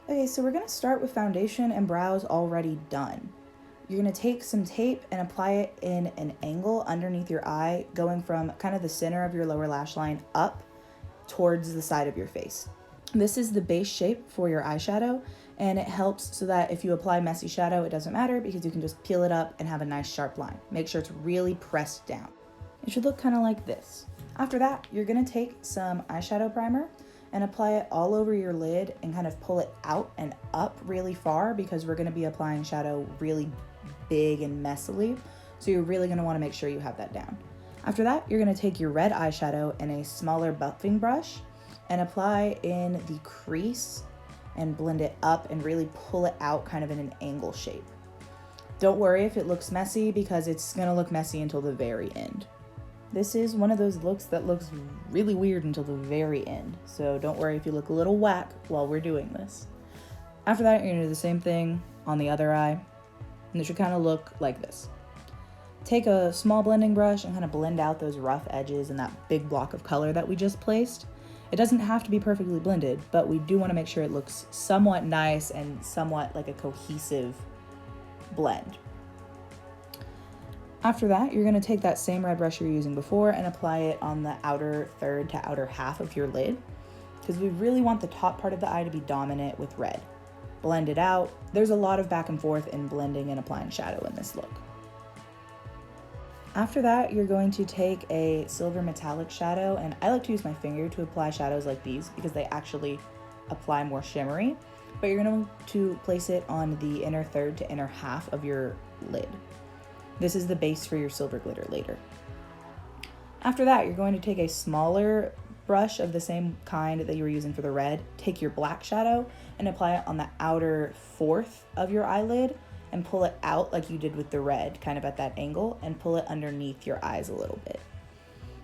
Okay, so we're gonna start with foundation and brows already done. You're gonna take some tape and apply it in an angle underneath your eye, going from kind of the center of your lower lash line up towards the side of your face. This is the base shape for your eyeshadow, and it helps so that if you apply messy shadow, it doesn't matter because you can just peel it up and have a nice sharp line. Make sure it's really pressed down. It should look kind of like this. After that, you're gonna take some eyeshadow primer and apply it all over your lid and kind of pull it out and up really far because we're gonna be applying shadow really big and messily. So you're really gonna wanna make sure you have that down. After that, you're gonna take your red eyeshadow in a smaller buffing brush and apply in the crease and blend it up and really pull it out kind of in an angle shape. Don't worry if it looks messy because it's gonna look messy until the very end. This is one of those looks that looks really weird until the very end, so don't worry if you look a little whack while we're doing this. After that, you're gonna do the same thing on the other eye, and it should kind of look like this. Take a small blending brush and kind of blend out those rough edges and that big block of color that we just placed. It doesn't have to be perfectly blended, but we do want to make sure it looks somewhat nice and somewhat like a cohesive blend. After that, you're gonna take that same red brush you're using before and apply it on the outer third to outer half of your lid, because we really want the top part of the eye to be dominant with red. Blend it out. There's a lot of back and forth in blending and applying shadow in this look. After that, you're going to take a silver metallic shadow, and I like to use my finger to apply shadows like these because they actually apply more shimmery, but you're going to place it on the inner third to inner half of your lid. This is the base for your silver glitter later. After that, you're going to take a smaller brush of the same kind that you were using for the red, take your black shadow and apply it on the outer fourth of your eyelid and pull it out like you did with the red, kind of at that angle, and pull it underneath your eyes a little bit.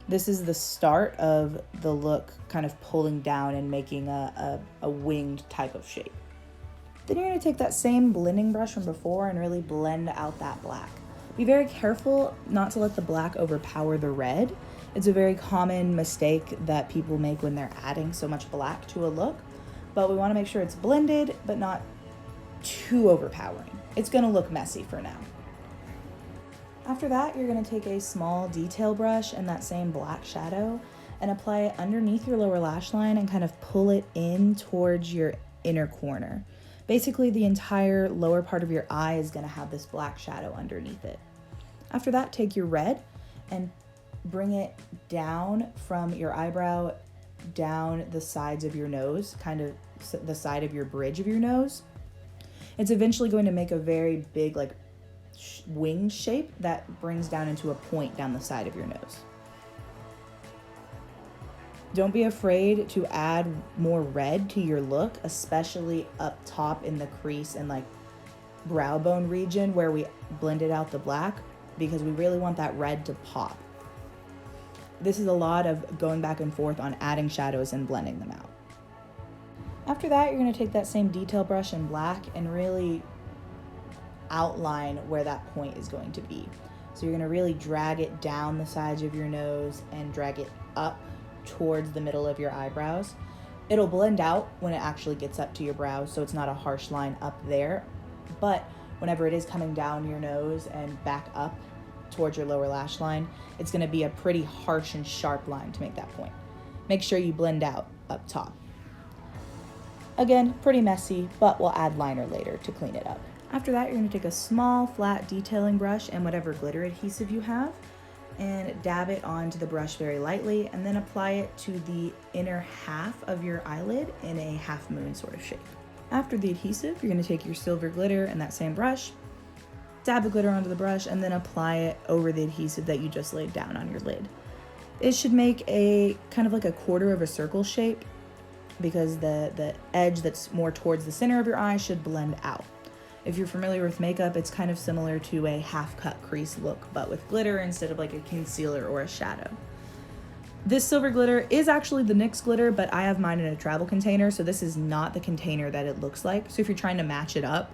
This is the start of the look kind of pulling down and making a winged type of shape. Then you're going to take that same blending brush from before and really blend out that black. Be very careful not to let the black overpower the red. It's a very common mistake that people make when they're adding so much black to a look, but we want to make sure it's blended but not too overpowering. It's going to look messy for now. After that, you're going to take a small detail brush and that same black shadow and apply it underneath your lower lash line and kind of pull it in towards your inner corner. Basically, the entire lower part of your eye is going to have this black shadow underneath it. After that, take your red and bring it down from your eyebrow down the sides of your nose, kind of the side of your bridge of your nose. It's eventually going to make a very big like wing shape that brings down into a point down the side of your nose. Don't be afraid to add more red to your look, especially up top in the crease and like brow bone region where we blended out the black, because we really want that red to pop. This is a lot of going back and forth on adding shadows and blending them out. After that, you're going to take that same detail brush in black and really outline where that point is going to be. So you're going to really drag it down the sides of your nose and drag it up towards the middle of your eyebrows. It'll blend out when it actually gets up to your brows, so it's not a harsh line up there, but whenever it is coming down your nose and back up towards your lower lash line, it's going to be a pretty harsh and sharp line to make that point. Make sure you blend out up top. Again, pretty messy, but we'll add liner later to clean it up. After that, you're going to take a small flat detailing brush and whatever glitter adhesive you have and dab it onto the brush very lightly and then apply it to the inner half of your eyelid in a half moon sort of shape. After the adhesive, you're going to take your silver glitter and that same brush, dab the glitter onto the brush, and then apply it over the adhesive that you just laid down on your lid. It should make a kind of like a quarter of a circle shape because the edge that's more towards the center of your eye should blend out. If you're familiar with makeup, it's kind of similar to a half-cut crease look, but with glitter instead of like a concealer or a shadow. This silver glitter is actually the NYX glitter, but I have mine in a travel container, so this is not the container that it looks like. So if you're trying to match it up,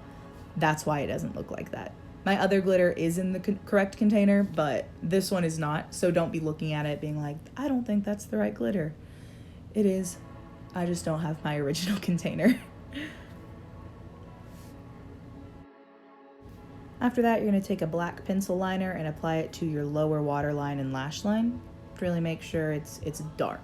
that's why it doesn't look like that. My other glitter is in the correct container, but this one is not, so don't be looking at it being like, I don't think that's the right glitter. It is. I just don't have my original container. After that, you're going to take a black pencil liner and apply it to your lower waterline and lash line. Really make sure it's dark.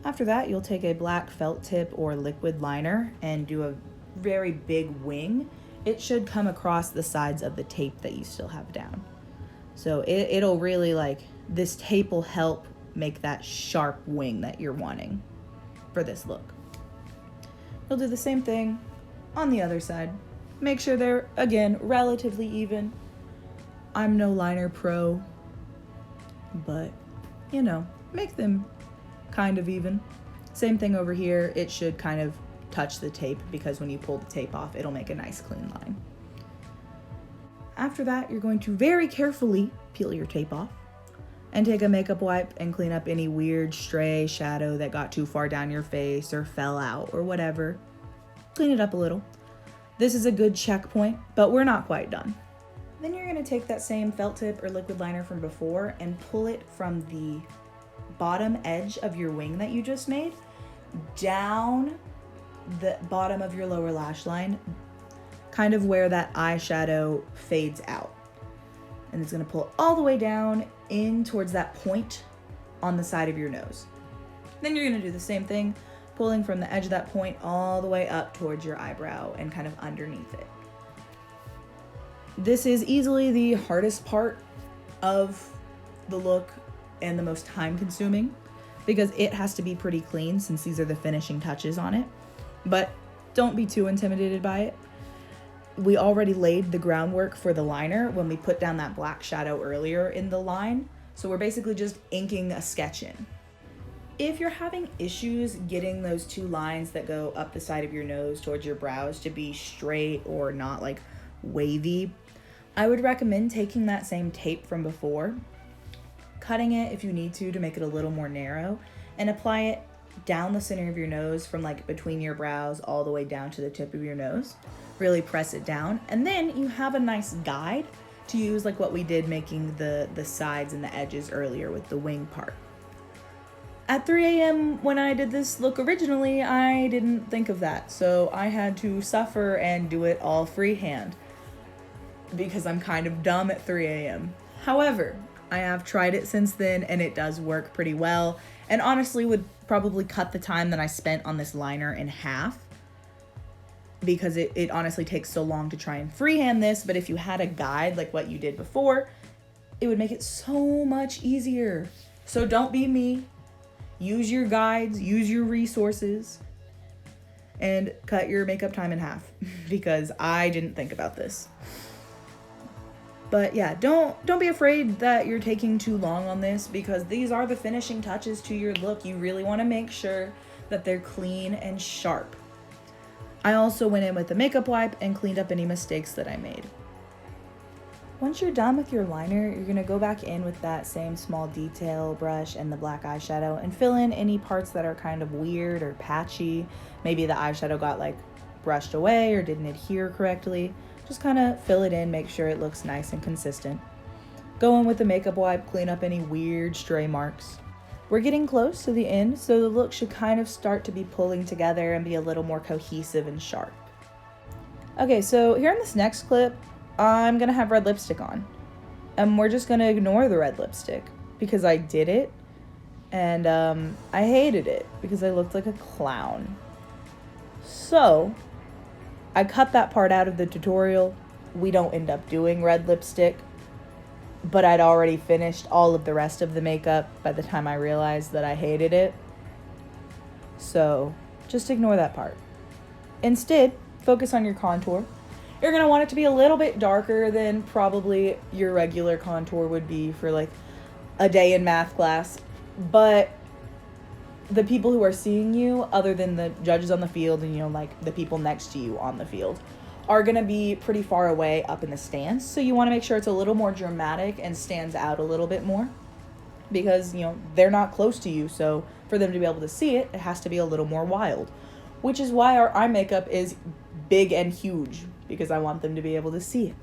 After that, you'll take a black felt tip or liquid liner and do a very big wing. It should come across the sides of the tape that you still have down. So it'll really, like, this tape will help make that sharp wing that you're wanting for this look. You'll do the same thing on the other side. Make sure they're, again, relatively even. I'm no liner pro, but, you know, make them kind of even. Same thing over here. It should kind of touch the tape because when you pull the tape off, it'll make a nice clean line. After that, you're going to very carefully peel your tape off and take a makeup wipe and clean up any weird stray shadow that got too far down your face or fell out or whatever. Clean it up a little. This is a good checkpoint, but we're not quite done. Then you're going to take that same felt tip or liquid liner from before and pull it from the bottom edge of your wing that you just made down the bottom of your lower lash line, kind of where that eyeshadow fades out. And it's going to pull all the way down in towards that point on the side of your nose. Then you're going to do the same thing, pulling from the edge of that point all the way up towards your eyebrow and kind of underneath it. This is easily the hardest part of the look and the most time consuming because it has to be pretty clean since these are the finishing touches on it. But don't be too intimidated by it. We already laid the groundwork for the liner when we put down that black shadow earlier in the line. So we're basically just inking a sketch in. If you're having issues getting those two lines that go up the side of your nose towards your brows to be straight or not like wavy, I would recommend taking that same tape from before, cutting it if you need to make it a little more narrow, and apply it down the center of your nose from like between your brows all the way down to the tip of your nose. Really press it down, and then you have a nice guide to use like what we did making the sides and the edges earlier with the wing part. At 3 a.m. when I did this look originally, I didn't think of that, so I had to suffer and do it all freehand because I'm kind of dumb at 3 a.m. However, I have tried it since then and it does work pretty well, and honestly would probably cut the time that I spent on this liner in half because it honestly takes so long to try and freehand this. But if you had a guide like what you did before, it would make it so much easier. So don't be me. Use your guides, use your resources, and cut your makeup time in half because I didn't think about this. But yeah, don't be afraid that you're taking too long on this because these are the finishing touches to your look. You really want to make sure that they're clean and sharp. I also went in with a makeup wipe and cleaned up any mistakes that I made. Once you're done with your liner, you're going to go back in with that same small detail brush and the black eyeshadow and fill in any parts that are kind of weird or patchy. Maybe the eyeshadow got like brushed away or didn't adhere correctly. Just kind of fill it in, make sure it looks nice and consistent. Go in with the makeup wipe, clean up any weird stray marks. We're getting close to the end, so the look should kind of start to be pulling together and be a little more cohesive and sharp. Okay, so here in this next clip, I'm gonna have red lipstick on. And we're just gonna ignore the red lipstick because I did it and I hated it because I looked like a clown. So I cut that part out of the tutorial. We don't end up doing red lipstick, but I'd already finished all of the rest of the makeup by the time I realized that I hated it. So just ignore that part. Instead, focus on your contour. You're gonna want it to be a little bit darker than probably your regular contour would be for like a day in math class, but the people who are seeing you, other than the judges on the field and, you know, like the people next to you on the field, are gonna be pretty far away up in the stands. So you wanna make sure it's a little more dramatic and stands out a little bit more because, you know, they're not close to you. So for them to be able to see it, it has to be a little more wild, which is why our eye makeup is big and huge because I want them to be able to see it.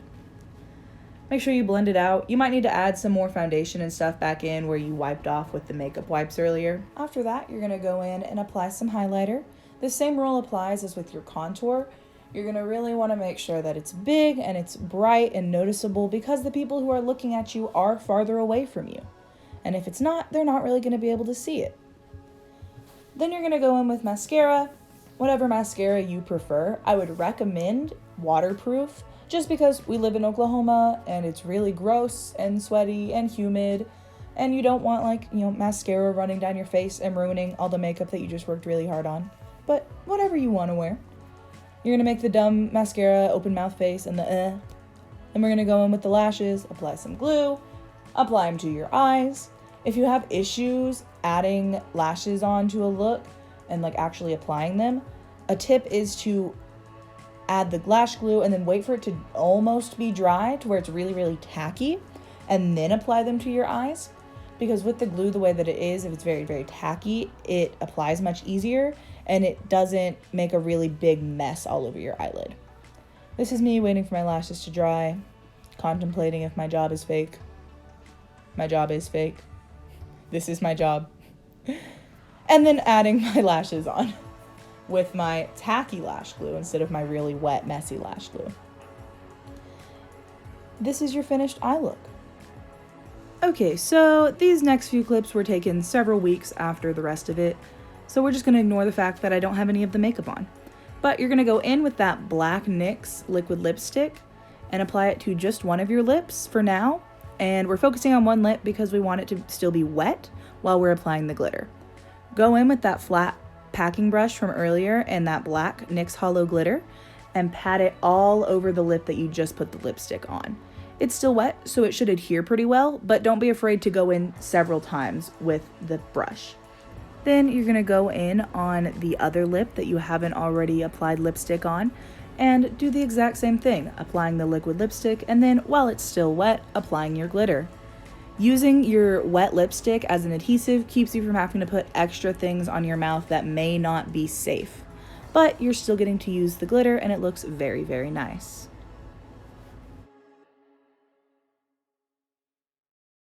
Make sure you blend it out. You might need to add some more foundation and stuff back in where you wiped off with the makeup wipes earlier. After that, you're gonna go in and apply some highlighter. The same rule applies as with your contour. You're going to really want to make sure that it's big and it's bright and noticeable because the people who are looking at you are farther away from you. And if it's not, they're not really going to be able to see it. Then you're going to go in with mascara, whatever mascara you prefer. I would recommend waterproof just because we live in Oklahoma and it's really gross and sweaty and humid. And you don't want mascara running down your face and ruining all the makeup that you just worked really hard on. But whatever you want to wear. You're going to make the dumb mascara, open mouth face, and the Then we're going to go in with the lashes, apply some glue, apply them to your eyes. If you have issues adding lashes onto a look and actually applying them, a tip is to add the lash glue and then wait for it to almost be dry to where it's really, really tacky, and then apply them to your eyes. Because with the glue the way that it is, if it's very, very tacky, it applies much easier and it doesn't make a really big mess all over your eyelid. This is me waiting for my lashes to dry, contemplating if my job is fake. My job is fake. This is my job. And then adding my lashes on with my tacky lash glue instead of my really wet, messy lash glue. This is your finished eye look. Okay, so these next few clips were taken several weeks after the rest of it, so we're just going to ignore the fact that I don't have any of the makeup on. But you're going to go in with that black NYX liquid lipstick and apply it to just one of your lips for now, and we're focusing on one lip because we want it to still be wet while we're applying the glitter. Go in with that flat packing brush from earlier and that black NYX Hollow Glitter and pat it all over the lip that you just put the lipstick on. It's still wet, so it should adhere pretty well, but don't be afraid to go in several times with the brush. Then you're going to go in on the other lip that you haven't already applied lipstick on and do the exact same thing, applying the liquid lipstick and then, while it's still wet, applying your glitter. Using your wet lipstick as an adhesive keeps you from having to put extra things on your mouth that may not be safe, but you're still getting to use the glitter and it looks very, very nice.